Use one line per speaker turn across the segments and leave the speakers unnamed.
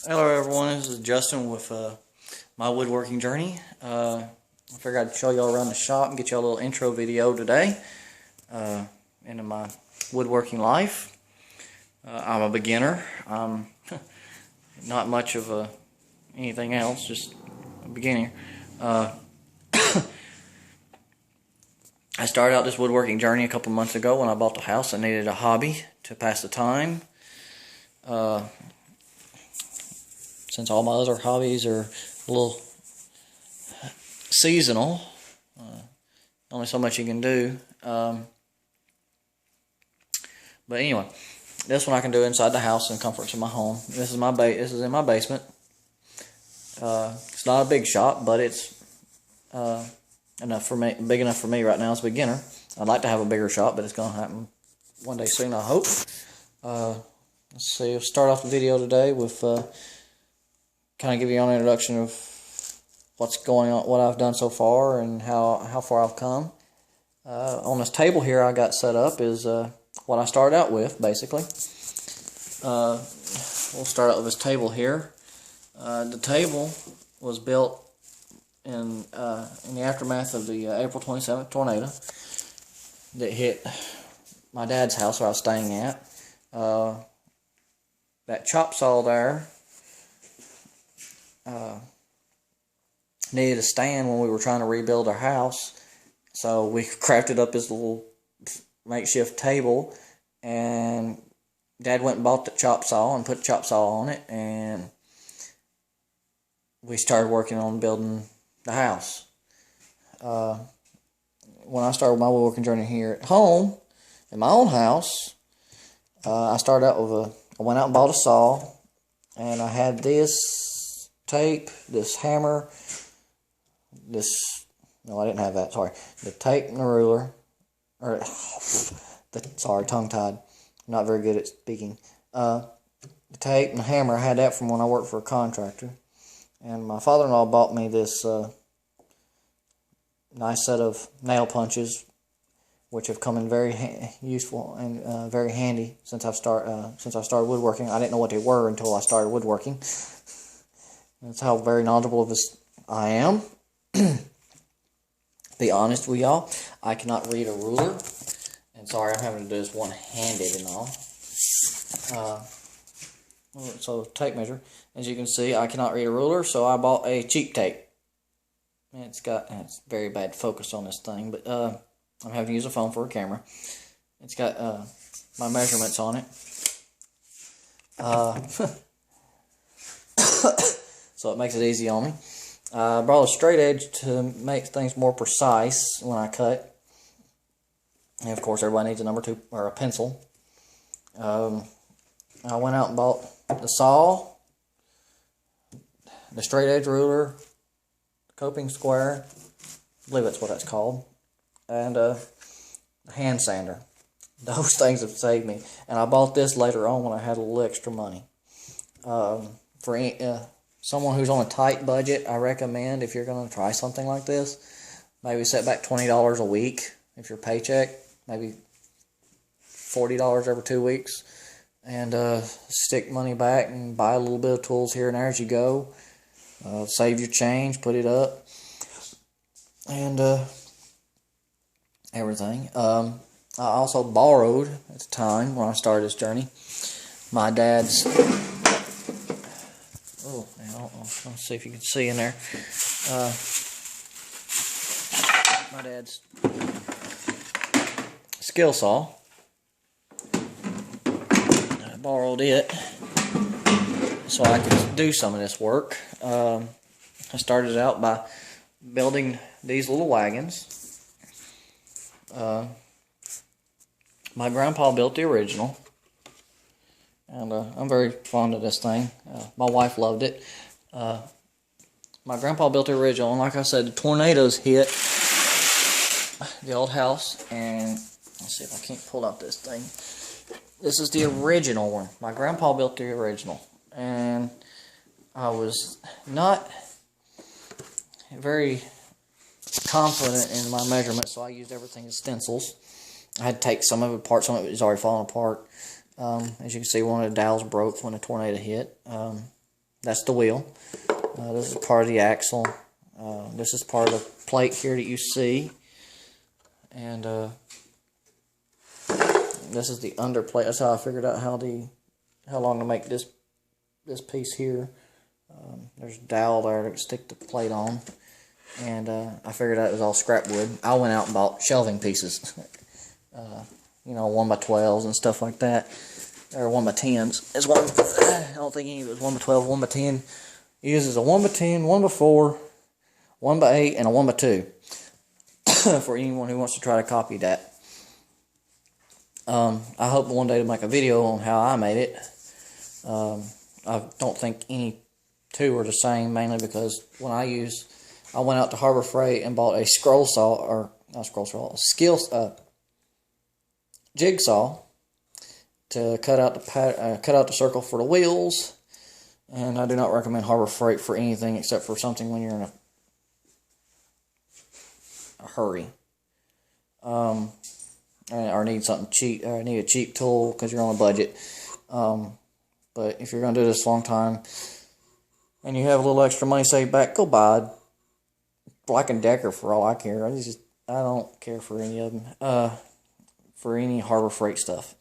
Hello everyone, this is Justin with my woodworking journey. I figured I'd show y'all around the shop and get y'all a little intro video today into my woodworking life. I'm a beginner. I'm not much of anything else, just a beginner. I started out this woodworking journey a couple months ago when I bought the house. I needed a hobby to pass the time. Since all my other hobbies are a little seasonal, only so much you can do. But anyway, this one I can do inside the house in the comforts of my home. This is in my basement. It's not a big shop, but it's big enough for me right now as a beginner. I'd like to have a bigger shop, but it's going to happen one day soon, I hope. Let's see. I'll start off the video today with kind of give you an introduction of what's going on, what I've done so far, and how far I've come. On this table here I got set up is what I started out with, basically. We'll start out with this table here. The table was built in the aftermath of the April 27th tornado that hit my dad's house where I was staying at. That chop saw there needed a stand when we were trying to rebuild our house, so we crafted up this little makeshift table, and Dad went and bought the chop saw and put the chop saw on it, and we started working on building the house. When I started my woodworking journey here at home, in my own house, I started out with I went out and bought a saw, and I had this tape, this hammer, no, I didn't have that, sorry, the tape and the ruler, sorry, tongue-tied, I'm not very good at speaking. The tape and the hammer, I had that from when I worked for a contractor, and my father-in-law bought me this nice set of nail punches, which have come in very useful and very handy since I started woodworking. I didn't know what they were until I started woodworking. That's how very knowledgeable of this I am. Be honest with y'all, I cannot read a ruler, and sorry I'm having to do this one-handed and all. So tape measure, as you can see, I cannot read a ruler, so I bought a cheap tape. And it's very bad focus on this thing, but I'm having to use a phone for a camera. It's got my measurements on it. So it makes it easy on me. I brought a straight edge to make things more precise when I cut. And of course, everybody needs a number 2 or a pencil. I went out and bought the saw, the straight edge ruler, the coping square, I believe that's what that's called, and a hand sander. Those things have saved me. And I bought this later on when I had a little extra money. For someone who's on a tight budget, I recommend, if you're going to try something like this, maybe set back $20 a week if your paycheck, maybe $40 every 2 weeks, and stick money back and buy a little bit of tools here and there as you go. Save your change, put it up, and everything. I also borrowed, at the time when I started this journey, my dad's, let's see if you can see in there, my dad's skill saw. I borrowed it so I could do some of this work. I started out by building these little wagons. My grandpa built the original, and I'm very fond of this thing. My wife loved it. My grandpa built the original, and like I said, the tornadoes hit the old house, and let's see if I can't pull out this thing. This is the original one. My grandpa built the original, and I was not very confident in my measurements, so I used everything as stencils. I had to take some of it apart. Some of it was already falling apart. As you can see, one of the dowels broke when the tornado hit. That's the wheel. This is part of the axle. This is part of the plate here that you see. And this is the underplate. That's how I figured out how long to make this piece here. There's a dowel there to stick the plate on. And I figured out it was all scrap wood. I went out and bought shelving pieces. You know, 1x12s and stuff like that. Or 1x10s. I don't think any of it was 1x12, 1x10. It uses a 1x10, 1x4, 1x8, and a 1x2. For anyone who wants to try to copy that. I hope one day to make a video on how I made it. I don't think any two are the same, mainly because when I went out to Harbor Freight and bought a scroll saw, or not scroll saw, jigsaw to cut out the circle for the wheels. And I do not recommend Harbor Freight for anything except for something when you're in a hurry, or need something cheap, or need a cheap tool because you're on a budget. But if you're going to do this a long time and you have a little extra money saved back, go buy a Black & Decker for all I care. I don't care for any of them. For any Harbor Freight stuff.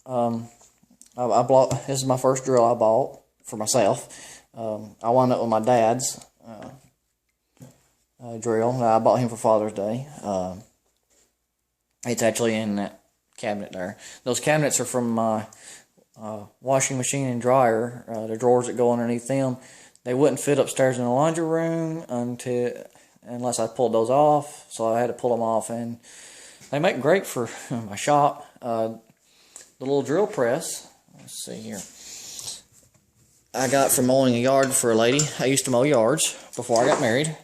This is my first drill I bought for myself. I wound up with my dad's drill that I bought him for Father's Day. It's actually in that cabinet there. Those cabinets are from my washing machine and dryer. The drawers that go underneath them, they wouldn't fit upstairs in the laundry room unless I pulled those off. So I had to pull them off, and they make great for my shop. The little drill press, let's see here, I got from mowing a yard for a lady. I used to mow yards before I got married.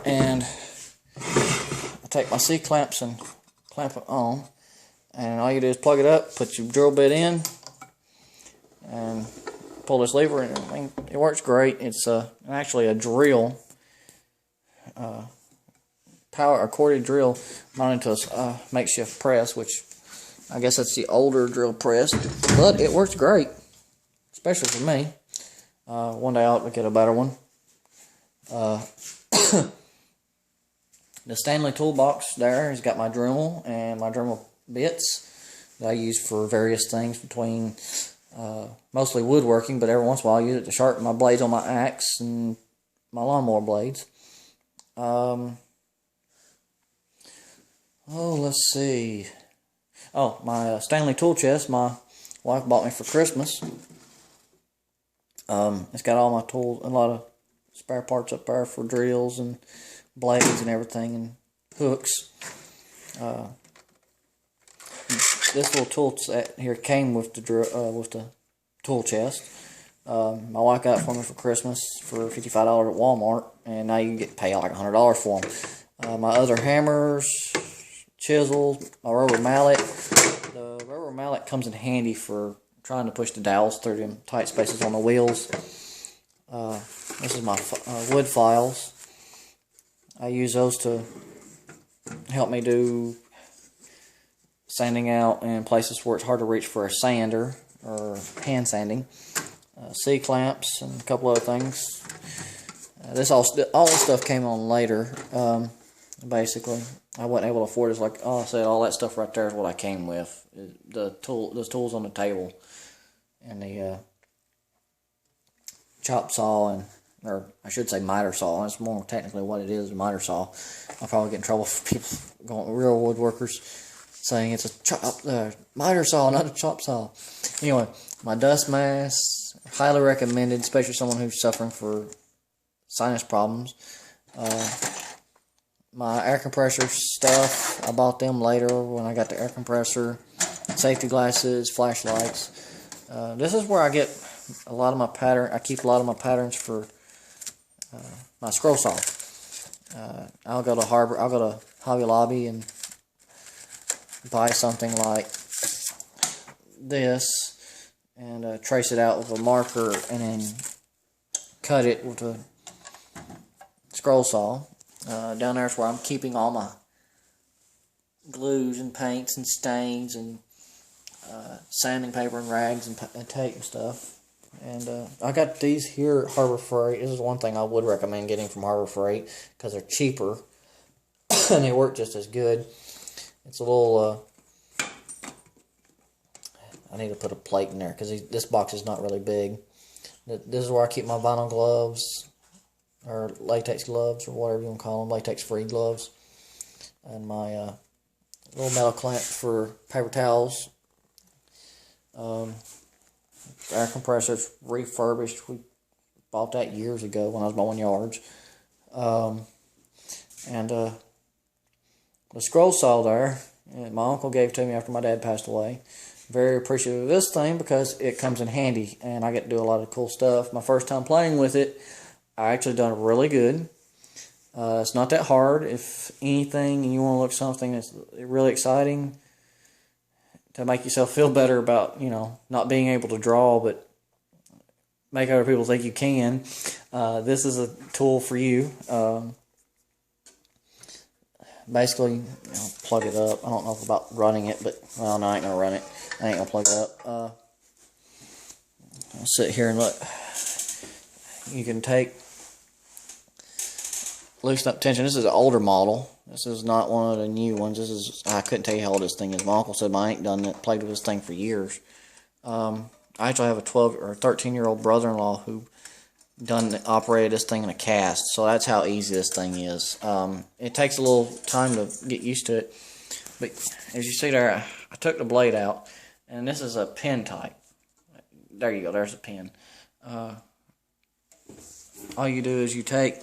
And I take my C-clamps and clamp it on. And all you do is plug it up, put your drill bit in, and pull this lever, and it works great. It's actually a drill, a corded drill mounted to a makeshift press, which I guess that's the older drill press, but it works great, especially for me. One day I'll get a better one. The Stanley toolbox there has got my Dremel and my Dremel bits that I use for various things, between mostly woodworking, but every once in a while I use it to sharpen my blades on my axe and my lawnmower blades. Let's see. My Stanley tool chest my wife bought me for Christmas. It's got all my tools, a lot of spare parts up there for drills and blades and everything, and hooks. This little tool set here came with the tool chest. My wife got it for me for Christmas for $55 at Walmart, and now you can pay like $100 for them. My other hammers, chisels, my rubber mallet. The rubber mallet comes in handy for trying to push the dowels through them tight spaces on the wheels. This is my wood files. I use those to help me do sanding out in places where it's hard to reach for a sander or hand sanding. C-clamps and a couple other things. All this stuff came on later. Basically, I wasn't able to afford it. It's like, I said, all that stuff right there is what I came with. Those tools on the table, and the chop saw, or I should say miter saw. That's more technically what it is, a miter saw. I'll probably get in trouble for people real woodworkers saying it's a miter saw, not a chop saw. Anyway, my dust mask, highly recommended, especially someone who's suffering for sinus problems. My air compressor stuff, I bought them later when I got the air compressor. Safety glasses, flashlights. This is where I get a lot of my pattern. I keep a lot of my patterns for my scroll saw. I'll go to Hobby Lobby and buy something like this and trace it out with a marker and then cut it with a scroll saw. Down there is where I'm keeping all my glues and paints and stains and sanding paper and rags and tape and stuff. And I got these here at Harbor Freight. This is one thing I would recommend getting from Harbor Freight because they're cheaper and they work just as good. It's a little... I need to put a plate in there because this box is not really big. This is where I keep my vinyl gloves, or latex gloves, or whatever you want to call them, latex-free gloves. And my little metal clamp for paper towels. Air compressor's refurbished. We bought that years ago when I was mowing yards. And the scroll saw there, my uncle gave to me after my dad passed away. Very appreciative of this thing because it comes in handy and I get to do a lot of cool stuff. My first time playing with it, I actually done really good. It's not that hard. If anything, and you want to look something that's really exciting to make yourself feel better about, not being able to draw, but make other people think you can, this is a tool for you. Basically, plug it up. I don't know about running it, but, well, no, I ain't going to run it. I ain't going to plug it up. I'll sit here and look. You can loosen up tension. This is an older model. This is not one of the new ones. I couldn't tell you how old this thing is. My uncle said I ain't played with this thing for years. I actually have a 12 or 13-year-old brother-in-law who operated this thing in a cast, so that's how easy this thing is. It takes a little time to get used to it, but as you see there, I took the blade out, and this is a pin type. There you go, there's a pin. All you do is you take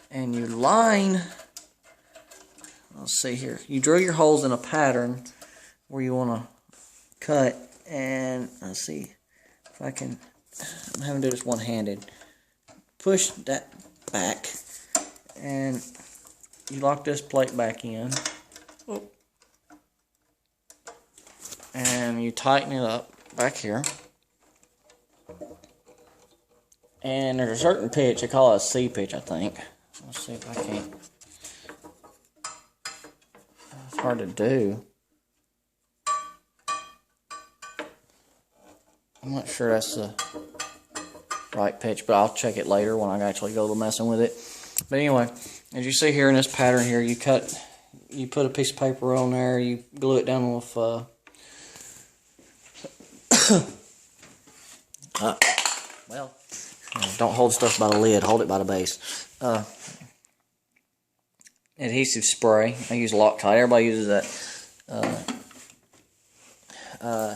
and you line, let's see here, you drill your holes in a pattern where you want to cut, and let's see if I can, I'm having to do this one-handed. Push that back, and you lock this plate back in, and you tighten it up back here. And there's a certain pitch, they call it a C pitch, I think. Let's see if I can. It's hard to do. I'm not sure that's the right pitch, but I'll check it later when I actually go to messing with it. But anyway, as you see here in this pattern here, you put a piece of paper on there, you glue it down with don't hold stuff by the lid, hold it by the base. Adhesive spray. I use Loctite. Everybody uses that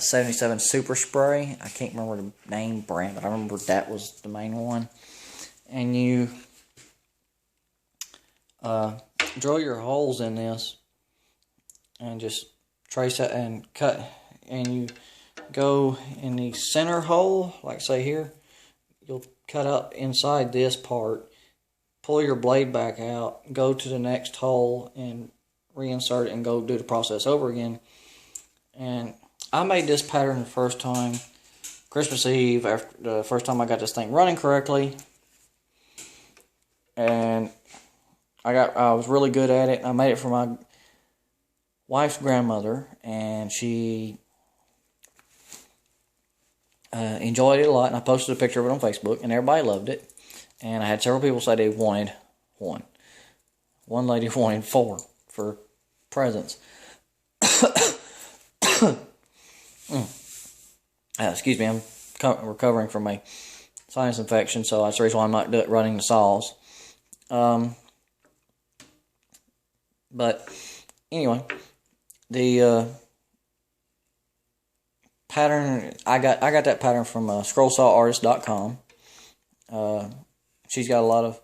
77 Super Spray. I can't remember the name brand, but I remember that was the main one. And you drill your holes in this and just trace that and cut, and you go in the center hole, like say here, you'll cut out inside this part, pull your blade back out, go to the next hole and reinsert it and go do the process over again. And I made this pattern the first time, Christmas Eve, after the first time I got this thing running correctly. And I was really good at it. I made it for my wife's grandmother, and she enjoyed it a lot, and I posted a picture of it on Facebook, and everybody loved it. And I had several people say they wanted one. One lady wanted 4 for presents. Excuse me, I'm recovering from a sinus infection, so that's the reason why I'm not running the saws. But anyway, the pattern, I got that pattern from scrollsawartist.com. She's got a lot of,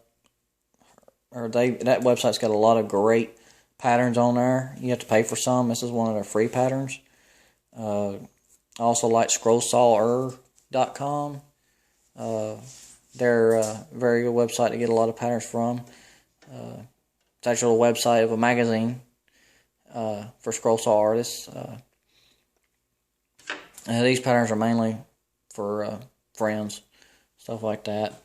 that website's got a lot of great patterns on there. You have to pay for some. This is one of their free patterns. I also like scrollsawer.com. They're a very good website to get a lot of patterns from. It's actually a website of a magazine for scroll saw artists. And these patterns are mainly for friends, stuff like that.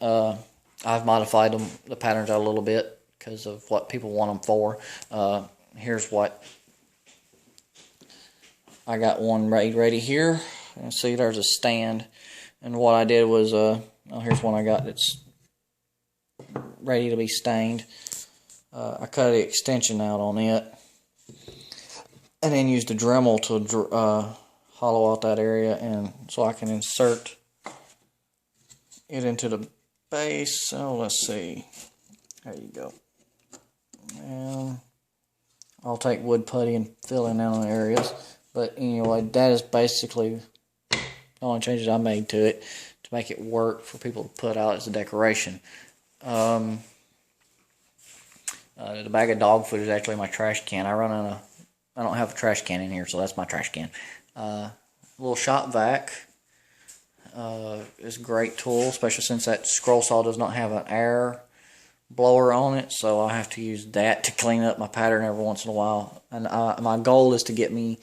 I've modified the patterns out a little bit because of what people want them for. Here's what I got one ready here. You can see there's a stand, and what I did was, oh, here's one I got that's ready to be stained. I cut the extension out on it, and then used a Dremel to hollow out that area, and so I can insert it into the base. So let's see. There you go. And I'll take wood putty and fill in on the areas. But anyway, that is basically the only changes I made to it to make it work for people to put out as a decoration. The bag of dog food is actually my trash can. I don't have a trash can in here, so that's my trash can. Little shop vac is a great tool, especially since that scroll saw does not have an air blower on it, so I have to use that to clean up my pattern every once in a while. And my goal is to get me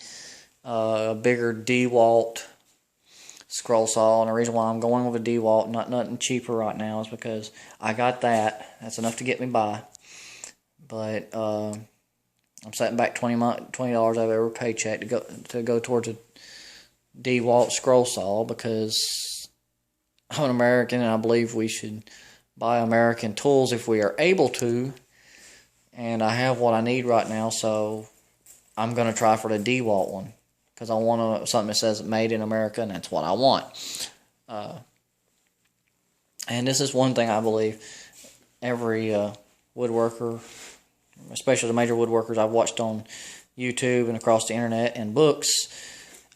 a bigger DeWalt scroll saw, and the reason why I'm going with a DeWalt, nothing cheaper right now, is because I got that. That's enough to get me by. But I'm setting back $20 out of every paycheck to go towards a DeWalt scroll saw, because I'm an American and I believe we should buy American tools if we are able to. And I have what I need right now, so I'm going to try for the DeWalt one, because I want something that says made in America, and that's what I want. And this is one thing I believe every woodworker, especially the major woodworkers I've watched on YouTube and across the internet and books,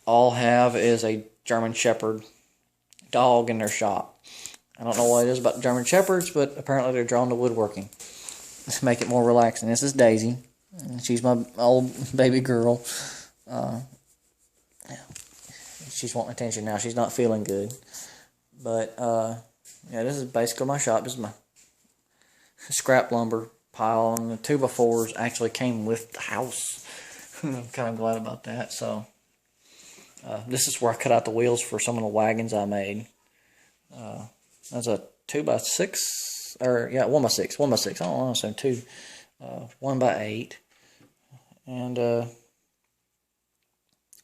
all have, is a German Shepherd dog in their shop. I don't know what it is about German Shepherds, but apparently they're drawn to woodworking to make it more relaxing. This is Daisy. She's my old baby girl. She's wanting attention now. She's not feeling good. But, yeah, this is basically my shop. This is my scrap lumber pile, and the 2x4s actually came with the house. I'm kind of glad about that. So, this is where I cut out the wheels for some of the wagons I made. That's a 2x6, or yeah, 1x6. I don't want to say 2, 1x8, and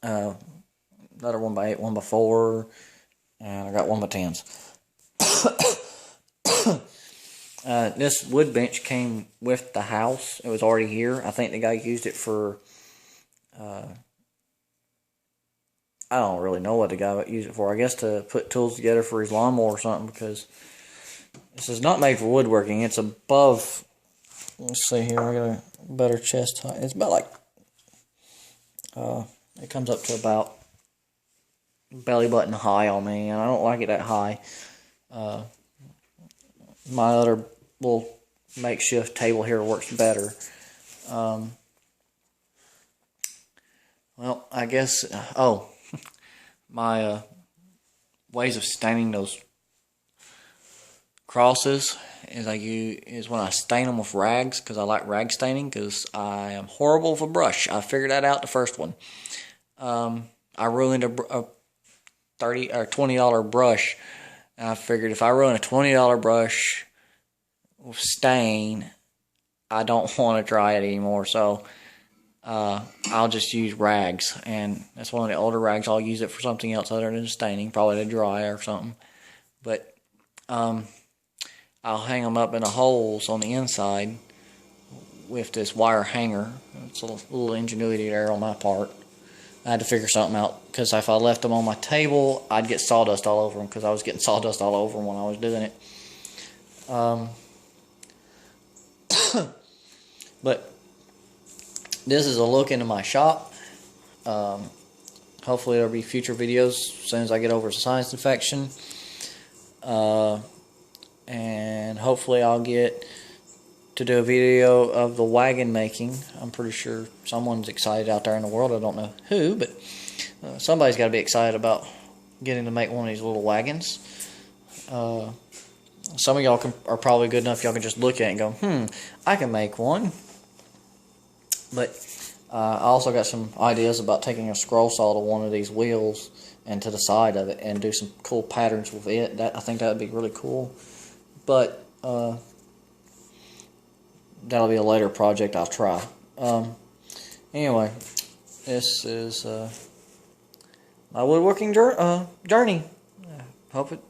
another 1x8, 1x4, and I got 1x10s. This wood bench came with the house. It was already here. I think the guy used it for, I don't really know what the guy used it for. I guess to put tools together for his lawnmower or something, because this is not made for woodworking. It's above, let's see here, I got a better chest height. It's about like, it comes up to about belly button high on me, and I don't like it that high. My other little makeshift table here works better. Well, I guess, my ways of staining those crosses is when I stain them with rags, because I like rag staining, because I am horrible with a brush. I figured that out the first one. I ruined a $30 or $20 brush, and I figured if I ruin a $20 brush with stain, I don't want to try it anymore. So I'll just use rags, and that's one of the older rags. I'll use it for something else other than staining, probably to dry or something. But I'll hang them up in the holes on the inside with this wire hanger. It's a little ingenuity there on my part. I had to figure something out, because if I left them on my table, I'd get sawdust all over them, because I was getting sawdust all over them when I was doing it. But this is a look into my shop. Hopefully there'll be future videos as soon as I get over a sinus infection. And hopefully I'll get to do a video of the wagon making. I'm pretty sure someone's excited out there in the world. I don't know who, but somebody's got to be excited about getting to make one of these little wagons. Some of y'all are probably good enough y'all can just look at it and go, I can make one. But I also got some ideas about taking a scroll saw to one of these wheels and to the side of it and do some cool patterns with it. I think that would be really cool. But that'll be a later project I'll try. Anyway, this is my woodworking journey. Hope it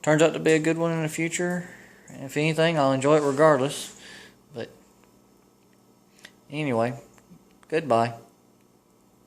turns out to be a good one in the future. And if anything, I'll enjoy it regardless. But anyway, goodbye.